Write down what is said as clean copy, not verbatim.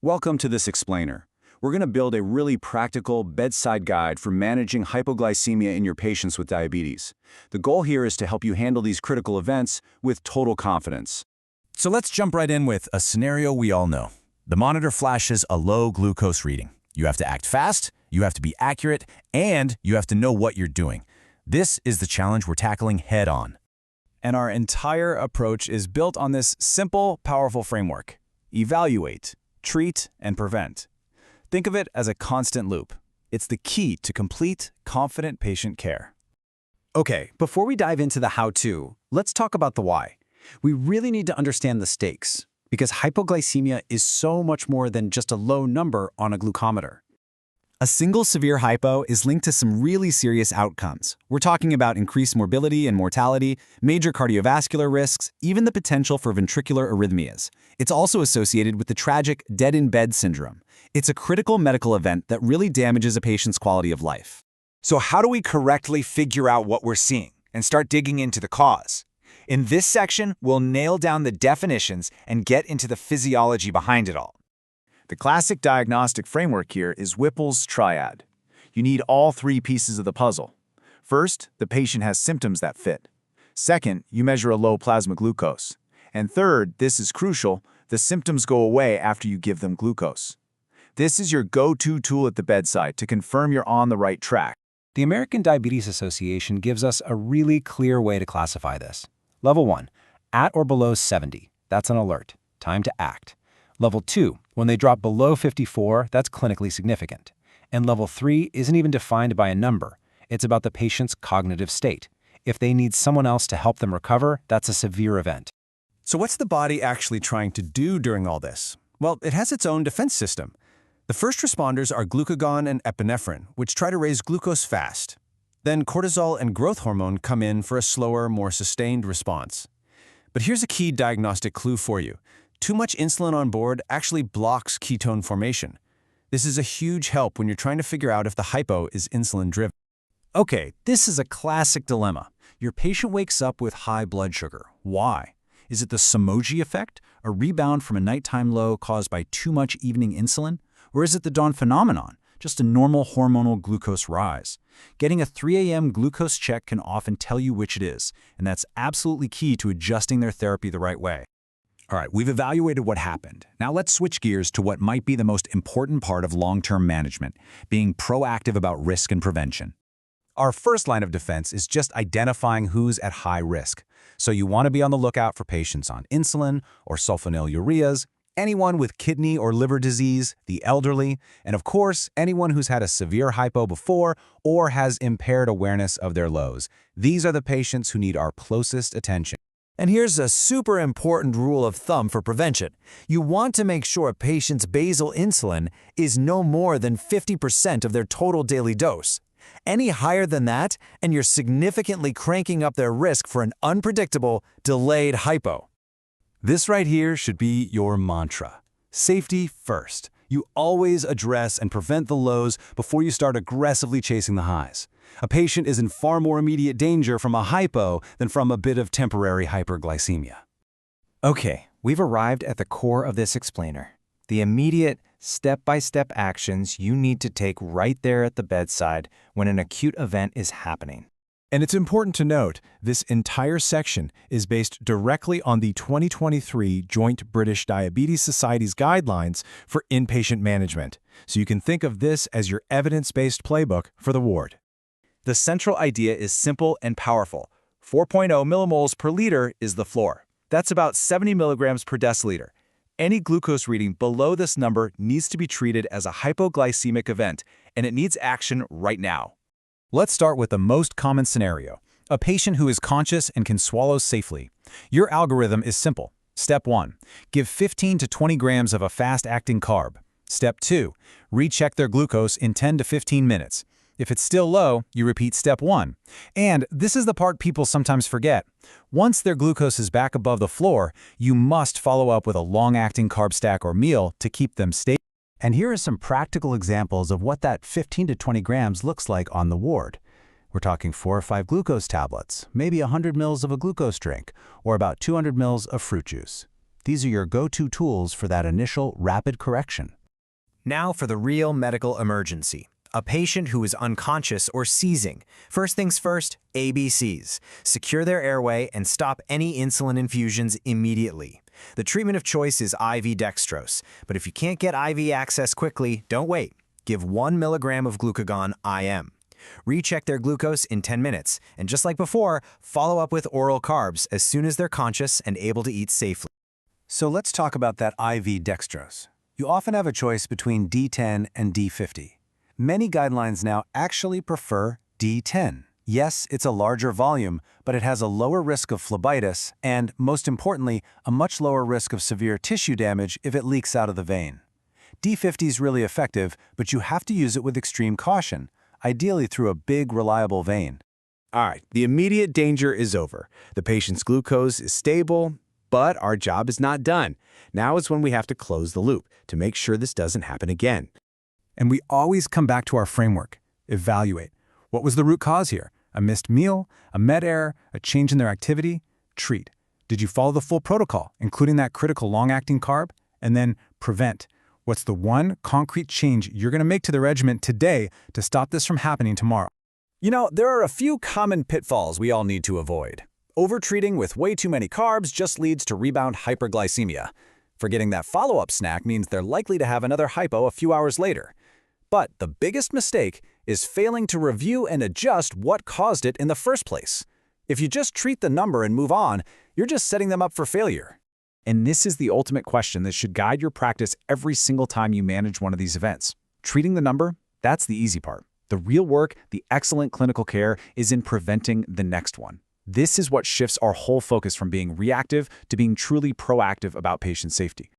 Welcome to this explainer. We're going to build a really practical bedside guide for managing hypoglycemia in your patients with diabetes. The goal here is to help you handle these critical events with total confidence. So let's jump right in with a scenario we all know. The monitor flashes a low glucose reading. You have to act fast, you have to be accurate, and you have to know what you're doing. This is the challenge we're tackling head on. And our entire approach is built on this simple, powerful framework. Evaluate, treat, and prevent. Think of it as a constant loop. It's the key to complete, confident patient care. Okay, before we dive into the how-to, let's talk about the why. We really need to understand the stakes, because hypoglycemia is so much more than just a low number on a glucometer. A single severe hypo is linked to some really serious outcomes. We're talking about increased morbidity and mortality, major cardiovascular risks, even the potential for ventricular arrhythmias. It's also associated with the tragic dead-in-bed syndrome. It's a critical medical event that really damages a patient's quality of life. So how do we correctly figure out what we're seeing and start digging into the cause? In this section, we'll nail down the definitions and get into the physiology behind it all. The classic diagnostic framework here is Whipple's triad. You need all three pieces of the puzzle. First, the patient has symptoms that fit. Second, you measure a low plasma glucose. And third, this is crucial, the symptoms go away after you give them glucose. This is your go-to tool at the bedside to confirm you're on the right track. The American Diabetes Association gives us a really clear way to classify this. Level 1, at or below 70, that's an alert, time to act. Level 2, when they drop below 54, that's clinically significant. And level 3 isn't even defined by a number. It's about the patient's cognitive state. If they need someone else to help them recover, that's a severe event. So what's the body actually trying to do during all this? Well, it has its own defense system. The first responders are glucagon and epinephrine, which try to raise glucose fast. Then cortisol and growth hormone come in for a slower, more sustained response. But here's a key diagnostic clue for you. Too much insulin on board actually blocks ketone formation. This is a huge help when you're trying to figure out if the hypo is insulin-driven. Okay, this is a classic dilemma. Your patient wakes up with high blood sugar. Why? Is it the Somogy effect, a rebound from a nighttime low caused by too much evening insulin? Or is it the dawn phenomenon, just a normal hormonal glucose rise? Getting a 3 a.m. glucose check can often tell you which it is, and that's absolutely key to adjusting their therapy the right way. All right, we've evaluated what happened. Now let's switch gears to what might be the most important part of long-term management, being proactive about risk and prevention. Our first line of defense is just identifying who's at high risk. So you want to be on the lookout for patients on insulin or sulfonylureas, anyone with kidney or liver disease, the elderly, and of course, anyone who's had a severe hypo before or has impaired awareness of their lows. These are the patients who need our closest attention. And here's a super important rule of thumb for prevention. You want to make sure a patient's basal insulin is no more than 50% of their total daily dose. Any higher than that, and you're significantly cranking up their risk for an unpredictable, delayed hypo. This right here should be your mantra. Safety first. You always address and prevent the lows before you start aggressively chasing the highs. A patient is in far more immediate danger from a hypo than from a bit of temporary hyperglycemia. Okay, we've arrived at the core of this explainer. The immediate, step-by-step actions you need to take right there at the bedside when an acute event is happening. And it's important to note, this entire section is based directly on the 2023 Joint British Diabetes Society's guidelines for inpatient management, so you can think of this as your evidence-based playbook for the ward. The central idea is simple and powerful. 4.0 millimoles per liter is the floor. That's about 70 milligrams per deciliter. Any glucose reading below this number needs to be treated as a hypoglycemic event, and it needs action right now. Let's start with the most common scenario, a patient who is conscious and can swallow safely. Your algorithm is simple. Step 1, give 15 to 20 grams of a fast-acting carb. Step 2, recheck their glucose in 10 to 15 minutes. If it's still low, you repeat step 1. And this is the part people sometimes forget. Once their glucose is back above the floor, you must follow up with a long-acting carb stack or meal to keep them stable. And here are some practical examples of what that 15 to 20 grams looks like on the ward. We're talking 4 or 5 glucose tablets, maybe 100 ml of a glucose drink, or about 200 ml of fruit juice. These are your go-to tools for that initial rapid correction. Now for the real medical emergency. A patient who is unconscious or seizing. First things first, ABCs. Secure their airway and stop any insulin infusions immediately. The treatment of choice is IV dextrose, but if you can't get IV access quickly, don't wait. Give 1 milligram of glucagon IM. Recheck their glucose in 10 minutes, and just like before, follow up with oral carbs as soon as they're conscious and able to eat safely. So let's talk about that IV dextrose. You often have a choice between D10 and D50. Many guidelines now actually prefer D10. Yes, it's a larger volume, but it has a lower risk of phlebitis and, most importantly, a much lower risk of severe tissue damage if it leaks out of the vein. D50 is really effective, but you have to use it with extreme caution, ideally through a big, reliable vein. All right, the immediate danger is over. The patient's glucose is stable, but our job is not done. Now is when we have to close the loop to make sure this doesn't happen again. And we always come back to our framework. Evaluate. What was the root cause here? A missed meal, a med error, a change in their activity? Treat. Did you follow the full protocol, including that critical long-acting carb? And then prevent. What's the one concrete change you're going to make to the regimen today to stop this from happening tomorrow? You know, there are a few common pitfalls we all need to avoid. Overtreating with way too many carbs just leads to rebound hyperglycemia. Forgetting that follow-up snack means they're likely to have another hypo a few hours later. But the biggest mistake is failing to review and adjust what caused it in the first place. If you just treat the number and move on, you're just setting them up for failure. And this is the ultimate question that should guide your practice every single time you manage one of these events. Treating the number, that's the easy part. The real work, the excellent clinical care, is in preventing the next one. This is what shifts our whole focus from being reactive to being truly proactive about patient safety.